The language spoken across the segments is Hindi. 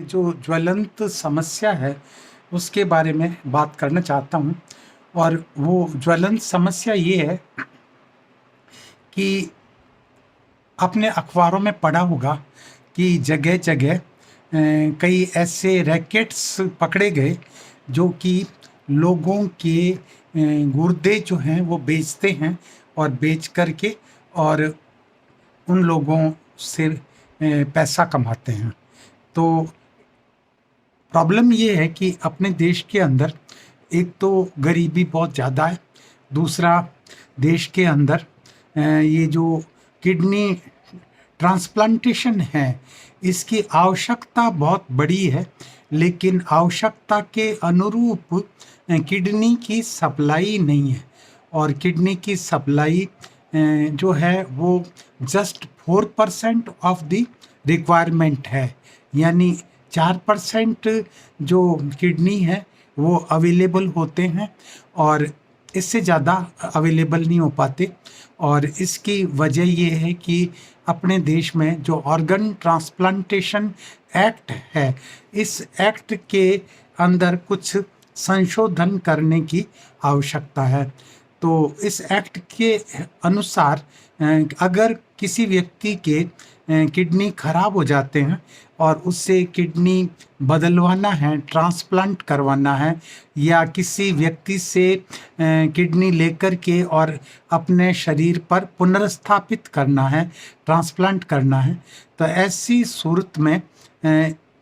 जो ज्वलंत समस्या है उसके बारे में बात करना चाहता हूँ। और वो ज्वलंत समस्या ये है कि आपने अखबारों में पढ़ा होगा कि जगह जगह कई ऐसे रैकेट्स पकड़े गए जो कि लोगों के गुर्दे जो हैं वो बेचते हैं और बेच करके और उन लोगों से पैसा कमाते हैं। तो प्रॉब्लम ये है कि अपने देश के अंदर एक तो गरीबी बहुत ज़्यादा है। दूसरा, देश के अंदर ये जो किडनी ट्रांसप्लांटेशन है इसकी आवश्यकता बहुत बड़ी है, लेकिन आवश्यकता के अनुरूप किडनी की सप्लाई नहीं है। और किडनी की सप्लाई जो है वो जस्ट 4% ऑफ द रिक्वायरमेंट है। यानी 4% जो किडनी है वो अवेलेबल होते हैं और इससे ज़्यादा अवेलेबल नहीं हो पाते। और इसकी वजह ये है कि अपने देश में जो ऑर्गन ट्रांसप्लांटेशन एक्ट है, इस एक्ट के अंदर कुछ संशोधन करने की आवश्यकता है। तो इस एक्ट के अनुसार अगर किसी व्यक्ति के किडनी खराब हो जाते हैं और उससे किडनी बदलवाना है, ट्रांसप्लांट करवाना है, या किसी व्यक्ति से किडनी लेकर के और अपने शरीर पर पुनर्स्थापित करना है, ट्रांसप्लांट करना है, तो ऐसी सूरत में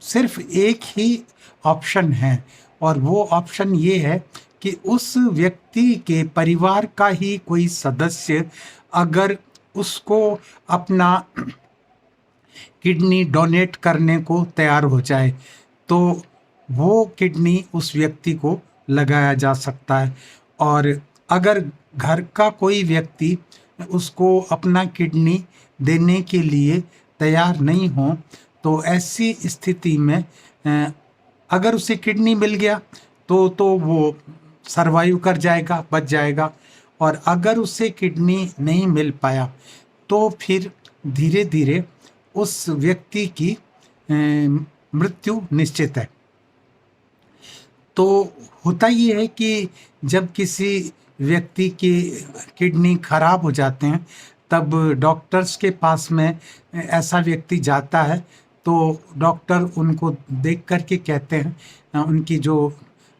सिर्फ एक ही ऑप्शन है। और वो ऑप्शन ये है कि उस व्यक्ति के परिवार का ही कोई सदस्य अगर उसको अपना किडनी डोनेट करने को तैयार हो जाए तो वो किडनी उस व्यक्ति को लगाया जा सकता है। और अगर घर का कोई व्यक्ति उसको अपना किडनी देने के लिए तैयार नहीं हो तो ऐसी स्थिति में अगर उसे किडनी मिल गया तो वो सरवाइव कर जाएगा, बच जाएगा। और अगर उसे किडनी नहीं मिल पाया तो फिर धीरे धीरे उस व्यक्ति की मृत्यु निश्चित है। तो होता ये है कि जब किसी व्यक्ति की किडनी खराब हो जाते हैं तब डॉक्टर्स के पास में ऐसा व्यक्ति जाता है तो डॉक्टर उनको देख कर के कहते हैं, उनकी जो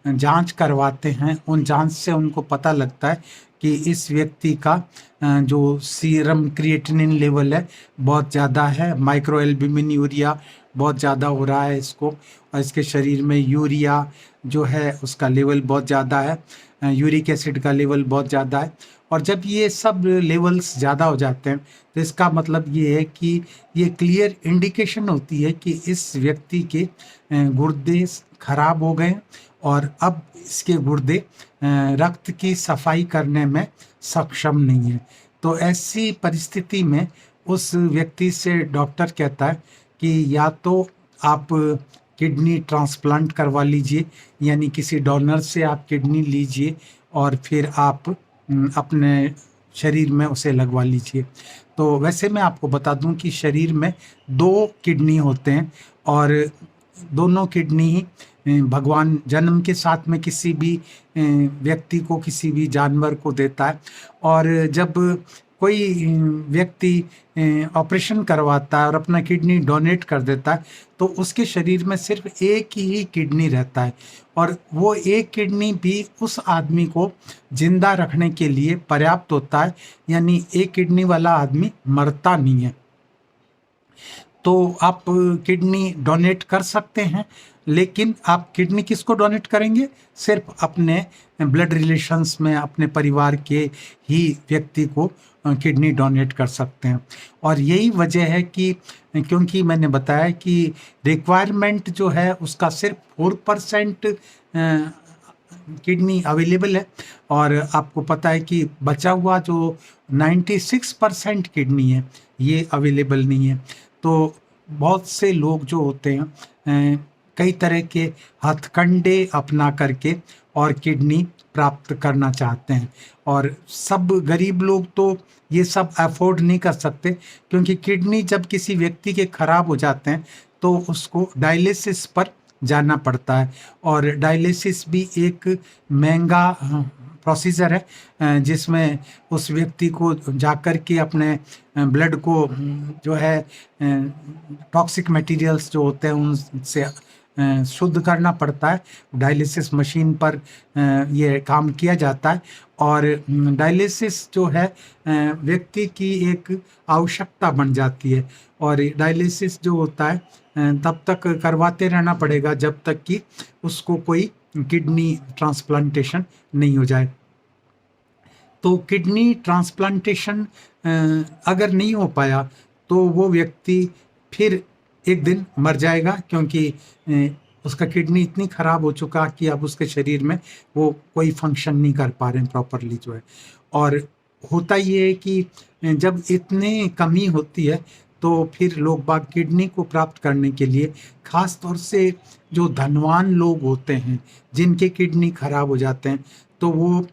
जांच करवाते हैं उन जांच से उनको पता लगता है कि इस व्यक्ति का जो सीरम क्रिएटिनिन लेवल है बहुत ज़्यादा है, माइक्रो एल्ब्यूमिन यूरिया बहुत ज़्यादा हो रहा है इसको, और इसके शरीर में यूरिया जो है उसका लेवल बहुत ज़्यादा है, यूरिक एसिड का लेवल बहुत ज़्यादा है। और जब ये सब लेवल्स ज़्यादा हो जाते हैं तो इसका मतलब ये है कि ये क्लियर इंडिकेशन होती है कि इस व्यक्ति के गुर्दे खराब हो गए और अब इसके गुर्दे रक्त की सफाई करने में सक्षम नहीं है। तो ऐसी परिस्थिति में उस व्यक्ति से डॉक्टर कहता है कि या तो आप किडनी ट्रांसप्लांट करवा लीजिए, यानी किसी डोनर से आप किडनी लीजिए और फिर आप अपने शरीर में उसे लगवा लीजिए। तो वैसे मैं आपको बता दूं कि शरीर में 2 किडनी होते हैं और दोनों किडनी ही भगवान जन्म के साथ में किसी भी व्यक्ति को, किसी भी जानवर को देता है। और जब कोई व्यक्ति ऑपरेशन करवाता है और अपना किडनी डोनेट कर देता है तो उसके शरीर में सिर्फ एक ही किडनी रहता है और वो एक किडनी भी उस आदमी को जिंदा रखने के लिए पर्याप्त होता है, यानी एक किडनी वाला आदमी मरता नहीं है। तो आप किडनी डोनेट कर सकते हैं, लेकिन आप किडनी किसको डोनेट करेंगे? सिर्फ अपने ब्लड रिलेशंस में अपने परिवार के ही व्यक्ति को किडनी डोनेट कर सकते हैं। और यही वजह है कि क्योंकि मैंने बताया कि रिक्वायरमेंट जो है उसका सिर्फ 4% किडनी अवेलेबल है और आपको पता है कि बचा हुआ जो 96% किडनी है ये अवेलेबल नहीं है। तो बहुत से लोग जो होते हैं कई तरह के हथकंडे अपना करके और किडनी प्राप्त करना चाहते हैं। और सब गरीब लोग तो ये सब अफोर्ड नहीं कर सकते, क्योंकि किडनी जब किसी व्यक्ति के खराब हो जाते हैं तो उसको डायलिसिस पर जाना पड़ता है। और डायलिसिस भी एक महंगा प्रोसीजर है, जिसमें उस व्यक्ति को जाकर के अपने ब्लड को जो है टॉक्सिक मटेरियल्स जो होते हैं उनसे शुद्ध करना पड़ता है। डायलिसिस मशीन पर ये काम किया जाता है। और डायलिसिस जो है व्यक्ति की एक आवश्यकता बन जाती है। और डायलिसिस जो होता है तब तक करवाते रहना पड़ेगा जब तक कि उसको कोई किडनी ट्रांसप्लांटेशन नहीं हो जाए। तो किडनी ट्रांसप्लांटेशन अगर नहीं हो पाया तो वो व्यक्ति फिर एक दिन मर जाएगा, क्योंकि उसका किडनी इतनी खराब हो चुका कि अब उसके शरीर में वो कोई फंक्शन नहीं कर पा रहे हैं प्रॉपरली जो है। और होता ये है कि जब इतनी कमी होती है तो फिर लोग बाग किडनी को प्राप्त करने के लिए, खास तौर से जो धनवान लोग होते हैं जिनके किडनी खराब हो जाते हैं, तो वो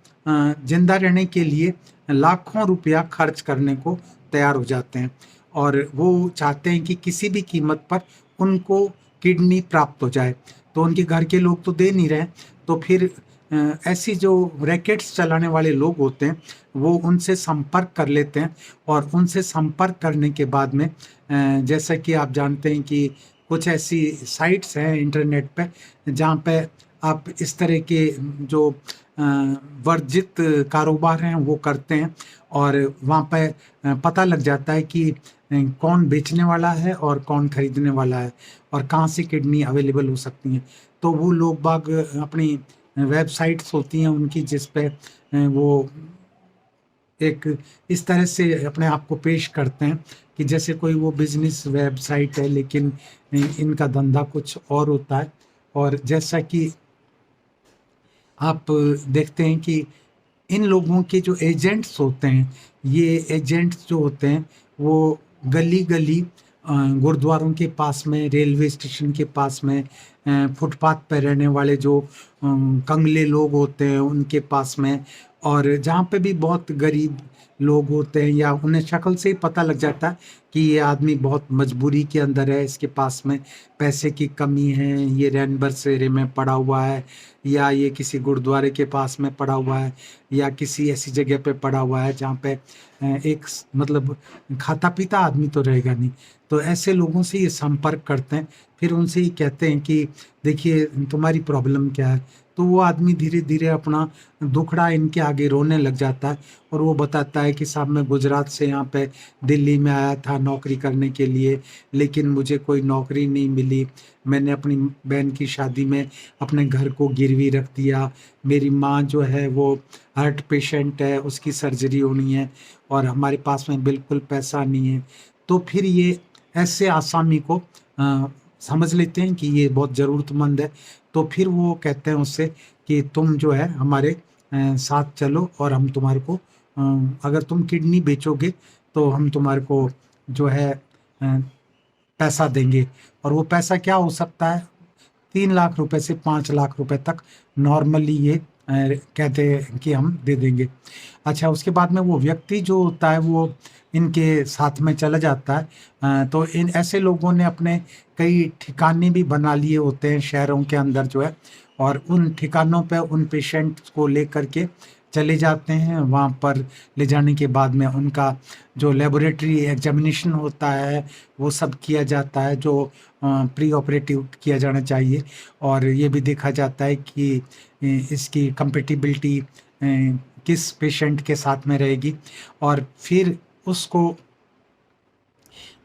जिंदा रहने के लिए लाखों रुपया खर्च करने को तैयार हो जाते हैं। और वो चाहते हैं कि किसी भी कीमत पर उनको किडनी प्राप्त हो जाए। तो उनके घर के लोग तो दे नहीं रहे, तो फिर ऐसी जो रैकेट्स चलाने वाले लोग होते हैं वो उनसे संपर्क कर लेते हैं। और उनसे संपर्क करने के बाद में जैसा कि आप जानते हैं कि कुछ ऐसी साइट्स हैं इंटरनेट पे जहाँ पे आप इस तरह के जो वर्जित कारोबार हैं वो करते हैं। और वहाँ पे पता लग जाता है कि कौन बेचने वाला है और कौन खरीदने वाला है और कहाँ से किडनी अवेलेबल हो सकती हैं। तो वो लोग बाग अपनी वेबसाइट्स होती हैं उनकी, जिस पे वो एक इस तरह से अपने आप को पेश करते हैं कि जैसे कोई वो बिजनेस वेबसाइट है, लेकिन इनका धंधा कुछ और होता है। और जैसा कि आप देखते हैं कि इन लोगों के जो एजेंट्स होते हैं, ये एजेंट्स जो होते हैं वो गली गली गुरुद्वारों के पास में, रेलवे स्टेशन के पास में, फुटपाथ पर रहने वाले जो कंगले लोग होते हैं उनके पास में, और जहाँ पे भी बहुत गरीब लोग होते हैं या उन्हें शक्ल से ही पता लग जाता है कि ये आदमी बहुत मजबूरी के अंदर है, इसके पास में पैसे की कमी है, ये रैन बसेरे में पड़ा हुआ है, या ये किसी गुरुद्वारे के पास में पड़ा हुआ है, या किसी ऐसी जगह पे पड़ा हुआ है जहाँ पे एक मतलब खाता पीता आदमी तो रहेगा नहीं। तो ऐसे लोगों से ये संपर्क करते हैं, फिर उनसे ही कहते हैं कि देखिए तुम्हारी प्रॉब्लम क्या है। तो वो आदमी धीरे धीरे अपना दुखड़ा इनके आगे रोने लग जाता है और वो बताता है कि साहब मैं गुजरात से यहाँ पे दिल्ली में आया था नौकरी करने के लिए, लेकिन मुझे कोई नौकरी नहीं मिली। मैंने अपनी बहन की शादी में अपने घर को गिरवी रख दिया। मेरी माँ जो है वो हार्ट पेशेंट है, उसकी सर्जरी होनी है और हमारे पास में बिल्कुल पैसा नहीं है। तो फिर ये ऐसे आसामी को समझ लेते हैं कि ये बहुत ज़रूरतमंद है। तो फिर वो कहते हैं उससे कि तुम जो है हमारे साथ चलो और हम तुम्हारे को अगर तुम किडनी बेचोगे तो हम तुम्हारे को जो है पैसा देंगे। और वो पैसा क्या हो सकता है, 3 लाख रुपए से 5 लाख रुपए तक नॉर्मली ये कहते हैं कि हम दे देंगे। अच्छा, उसके बाद में वो व्यक्ति जो होता है वो इनके साथ में चला जाता है। तो इन ऐसे लोगों ने अपने कई ठिकाने भी बना लिए होते हैं शहरों के अंदर जो है, और उन ठिकानों पे उन पेशेंट्स को लेकर के चले जाते हैं। वहाँ पर ले जाने के बाद में उनका जो लेबोरेटरी एग्जामिनेशन होता है वो सब किया जाता है, जो प्री ऑपरेटिव किया जाना चाहिए। और ये भी देखा जाता है कि इसकी कंपेटिबिलिटी किस पेशेंट के साथ में रहेगी। और फिर उसको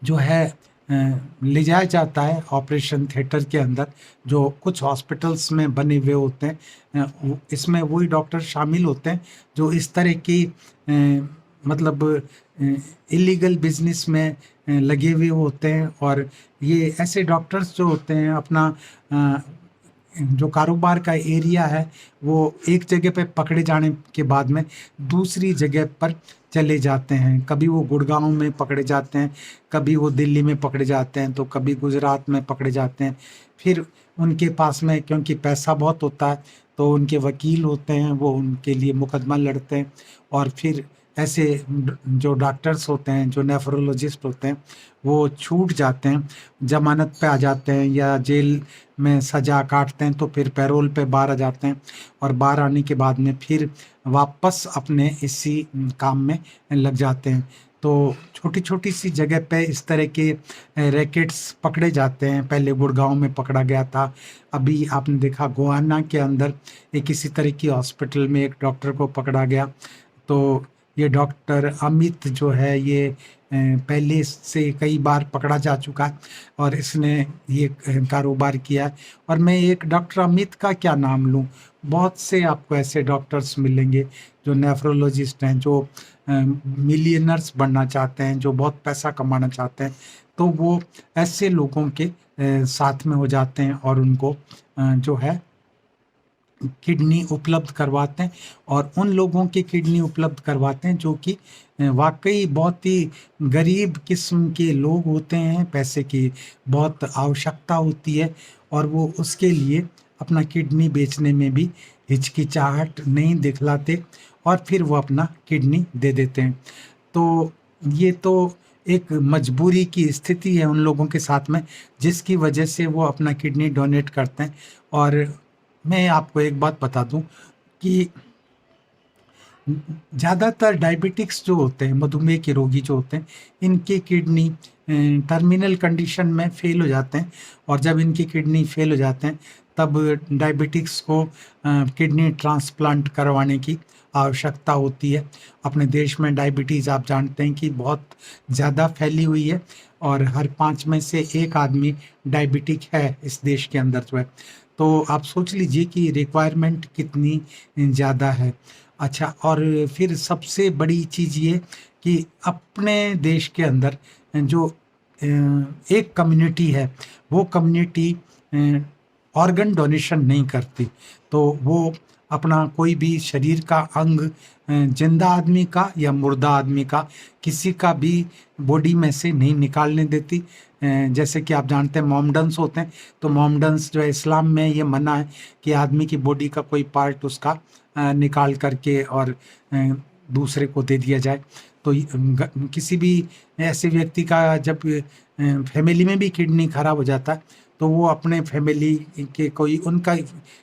जो है ले जाया जाता है ऑपरेशन थिएटर के अंदर, जो कुछ हॉस्पिटल्स में बने हुए होते हैं। इसमें वही डॉक्टर शामिल होते हैं जो इस तरह की मतलब इलीगल बिजनेस में लगे हुए होते हैं। और ये ऐसे डॉक्टर्स जो होते हैं अपना जो कारोबार का एरिया है वो एक जगह पे पकड़े जाने के बाद में दूसरी जगह पर चले जाते हैं। कभी वो गुड़गांव में पकड़े जाते हैं, कभी वो दिल्ली में पकड़े जाते हैं, तो कभी गुजरात में पकड़े जाते हैं। फिर उनके पास में क्योंकि पैसा बहुत होता है तो उनके वकील होते हैं, वो उनके लिए मुकदमा लड़ते हैं। और फिर ऐसे जो डॉक्टर्स होते हैं, जो नेफ्रोलॉजिस्ट होते हैं, वो छूट जाते हैं, जमानत पे आ जाते हैं या जेल में सजा काटते हैं, तो फिर पैरोल पे बाहर आ जाते हैं। और बाहर आने के बाद में फिर वापस अपने इसी काम में लग जाते हैं। तो छोटी छोटी सी जगह पे इस तरह के रैकेट्स पकड़े जाते हैं। पहले गुड़गांव में पकड़ा गया था, अभी आपने देखा गोहाना के अंदर एक किसी तरह की हॉस्पिटल में एक डॉक्टर को पकड़ा गया। तो ये डॉक्टर अमित जो है, ये पहले से कई बार पकड़ा जा चुका है और इसने ये कारोबार किया है। और मैं एक डॉक्टर अमित का क्या नाम लूँ, बहुत से आपको ऐसे डॉक्टर्स मिलेंगे जो नेफ्रोलॉजिस्ट हैं, जो मिलियनर्स बनना चाहते हैं, जो बहुत पैसा कमाना चाहते हैं। तो वो ऐसे लोगों के साथ में हो जाते हैं और उनको जो है किडनी उपलब्ध करवाते हैं। और उन लोगों की किडनी उपलब्ध करवाते हैं जो कि वाकई बहुत ही गरीब किस्म के लोग होते हैं, पैसे की बहुत आवश्यकता होती है और वो उसके लिए अपना किडनी बेचने में भी हिचकिचाहट नहीं दिखलाते और फिर वो अपना किडनी दे देते हैं। तो ये तो एक मजबूरी की स्थिति है उन लोगों के साथ में, जिसकी वजह से वो अपना किडनी डोनेट करते हैं। और मैं आपको एक बात बता दूं कि ज़्यादातर डायबिटिक्स जो होते हैं, मधुमेह के रोगी जो होते हैं, इनके किडनी टर्मिनल कंडीशन में फेल हो जाते हैं। और जब इनकी किडनी फेल हो जाते हैं तब डायबिटिक्स को किडनी ट्रांसप्लांट करवाने की आवश्यकता होती है। अपने देश में डायबिटीज़ आप जानते हैं कि बहुत ज़्यादा फैली हुई है और हर 5 में से 1 आदमी डायबिटिक है इस देश के अंदर जो है। तो आप सोच लीजिए कि रिक्वायरमेंट कितनी ज़्यादा है। अच्छा, और फिर सबसे बड़ी चीज़ ये कि अपने देश के अंदर जो एक कम्युनिटी है, वो कम्युनिटी ऑर्गन डोनेशन नहीं करती। तो वो अपना कोई भी शरीर का अंग जिंदा आदमी का या मुर्दा आदमी का किसी का भी बॉडी में से नहीं निकालने देती। जैसे कि आप जानते हैं मोमडन्स होते हैं, तो मोमडन्स जो है इस्लाम में ये मना है कि आदमी की बॉडी का कोई पार्ट उसका निकाल करके और दूसरे को दे दिया जाए। तो किसी भी ऐसे व्यक्ति का जब फैमिली में भी किडनी खराब हो जाता है तो वो अपने फैमिली के कोई उनका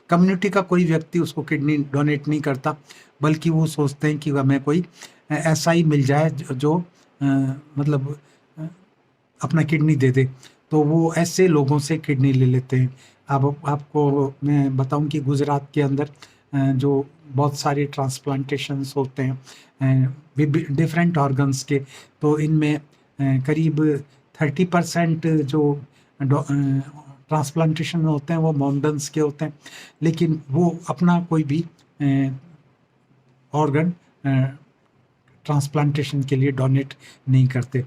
कम्युनिटी का कोई व्यक्ति उसको किडनी डोनेट नहीं करता, बल्कि वो सोचते हैं कि हमें कोई ऐसा ही मिल जाए जो मतलब अपना किडनी दे दे। तो वो ऐसे लोगों से किडनी ले लेते हैं। अब आपको मैं बताऊं कि गुजरात के अंदर जो बहुत सारे ट्रांसप्लांटेशंस होते हैं डिफरेंट ऑर्गन्स के, तो इनमें करीब 30% जो ट्रांसप्लांटेशन होते हैं वो मोमडन्स के होते हैं, लेकिन वो अपना कोई भी ऑर्गन ट्रांसप्लांटेशन के लिए डोनेट नहीं करते।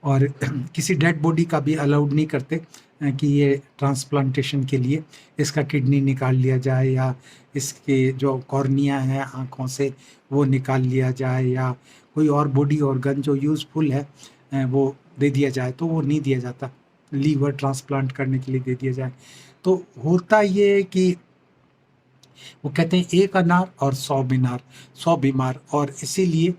और किसी डेड बॉडी का भी अलाउड नहीं करते कि ये ट्रांसप्लांटेशन के लिए इसका किडनी निकाल लिया जाए या इसके जो कॉर्निया है आँखों से वो निकाल लिया जाए या कोई और बॉडी ऑर्गन जो यूज़फुल है वो दे दिया जाए, तो वो नहीं दिया जाता। लीवर ट्रांसप्लांट करने के लिए दे दिया जाए। तो होता ये है कि वो कहते हैं एक अनार और 100 बीमार। और इसीलिए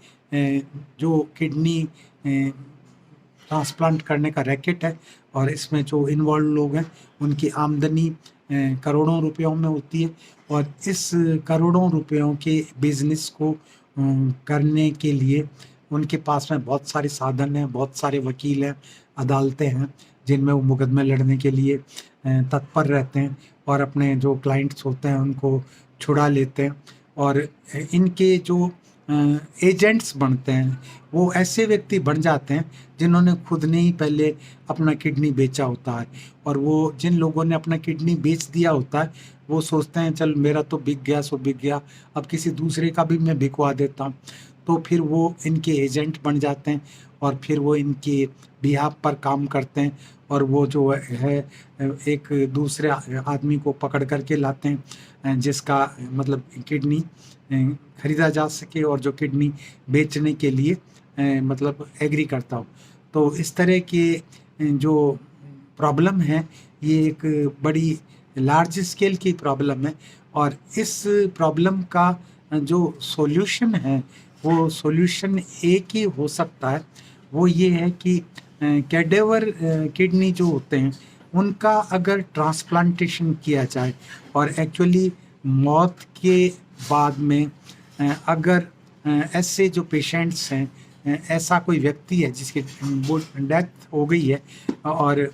जो किडनी ट्रांसप्लांट करने का रैकेट है और इसमें जो इन्वॉल्व लोग हैं उनकी आमदनी करोड़ों रुपयों में होती है। और इस करोड़ों रुपयों के बिजनेस को करने के लिए उनके पास में बहुत सारे साधन हैं, बहुत सारे वकील हैं, अदालतें हैं जिनमें वो मुकदमे लड़ने के लिए तत्पर रहते हैं और अपने जो क्लाइंट्स होते हैं उनको छुड़ा लेते हैं। और इनके जो एजेंट्स बनते हैं वो ऐसे व्यक्ति बन जाते हैं जिन्होंने खुद ने ही पहले अपना किडनी बेचा होता है। और वो जिन लोगों ने अपना किडनी बेच दिया होता है वो सोचते हैं चल मेरा तो बिक गया सो बिक गया, अब किसी दूसरे का भी मैं बिकवा देता हूँ। तो फिर वो इनके एजेंट बन जाते हैं और फिर वो इनके बिहाफ पर काम करते हैं और वो जो है एक दूसरे आदमी को पकड़ करके लाते हैं जिसका मतलब किडनी खरीदा जा सके और जो किडनी बेचने के लिए मतलब एग्री करता हो। तो इस तरह के जो प्रॉब्लम है ये एक बड़ी लार्ज स्केल की प्रॉब्लम है। और इस प्रॉब्लम का जो सॉल्यूशन है वो सॉल्यूशन एक ही हो सकता है, वो ये है कि कैडेवर किडनी जो होते हैं उनका अगर ट्रांसप्लांटेशन किया जाए, और एक्चुअली मौत के बाद में अगर ऐसे जो पेशेंट्स हैं, ऐसा कोई व्यक्ति है जिसकी वो डेथ हो गई है और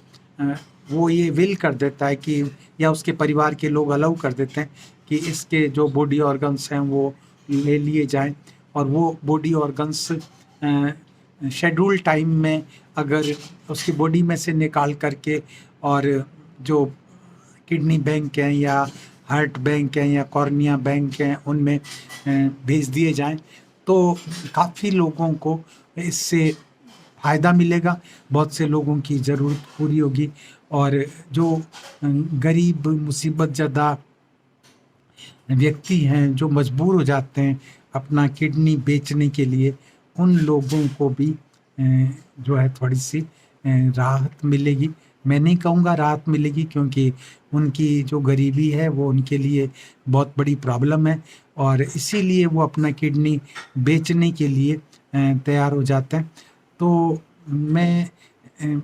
वो ये विल कर देता है कि, या उसके परिवार के लोग अलाउ कर देते हैं कि इसके जो बॉडी ऑर्गन्स हैं वो ले लिए जाएं, और वो बॉडी ऑर्गन्स शेड्यूल टाइम में अगर उसकी बॉडी में से निकाल करके और जो किडनी बैंक हैं या हार्ट बैंक हैं या कॉर्निया बैंक हैं उनमें भेज दिए जाएं, तो काफ़ी लोगों को इससे फ़ायदा मिलेगा, बहुत से लोगों की ज़रूरत पूरी होगी। और जो गरीब मुसीबत ज़दा व्यक्ति हैं जो मजबूर हो जाते हैं अपना किडनी बेचने के लिए, उन लोगों को भी जो है थोड़ी सी राहत मिलेगी। मैं नहीं कहूँगा राहत मिलेगी, क्योंकि उनकी जो गरीबी है वो उनके लिए बहुत बड़ी प्रॉब्लम है, और इसीलिए वो अपना किडनी बेचने के लिए तैयार हो जाते हैं। तो मैं अ,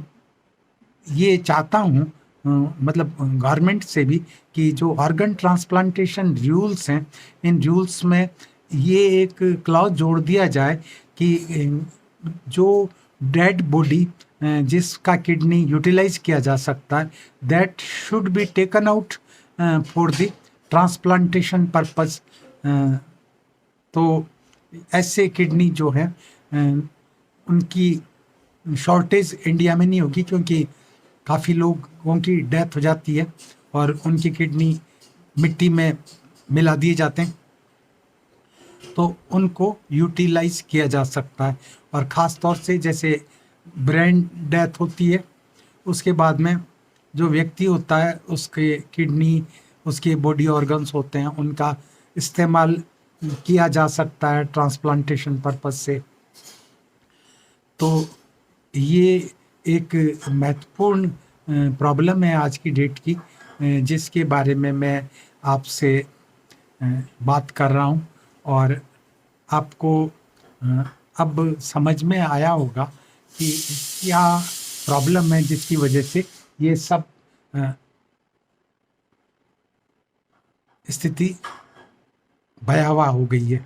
ये चाहता हूँ मतलब गवर्नमेंट से भी, कि जो ऑर्गन ट्रांसप्लांटेशन रूल्स हैं, इन रूल्स में ये एक क्लॉज जोड़ दिया जाए कि जो डेड बॉडी जिसका किडनी यूटिलाइज किया जा सकता है, that should be taken out for the transplantation purpose. तो ऐसे किडनी जो है उनकी शॉर्टेज इंडिया में नहीं होगी, क्योंकि काफ़ी लोगों की डेथ हो जाती है और उनकी किडनी मिट्टी में मिला दिए जाते हैं, तो उनको यूटिलाइज किया जा सकता है। और ख़ास तौर से जैसे ब्रेन डेथ होती है, उसके बाद में जो व्यक्ति होता है उसके किडनी, उसके बॉडी ऑर्गन्स होते हैं, उनका इस्तेमाल किया जा सकता है ट्रांसप्लांटेशन पर्पस से। तो ये एक महत्वपूर्ण प्रॉब्लम है आज की डेट की, जिसके बारे में मैं आपसे बात कर रहा हूँ। और आपको अब समझ में आया होगा कि क्या प्रॉब्लम है जिसकी वजह से ये सब स्थिति भयावह हो गई है।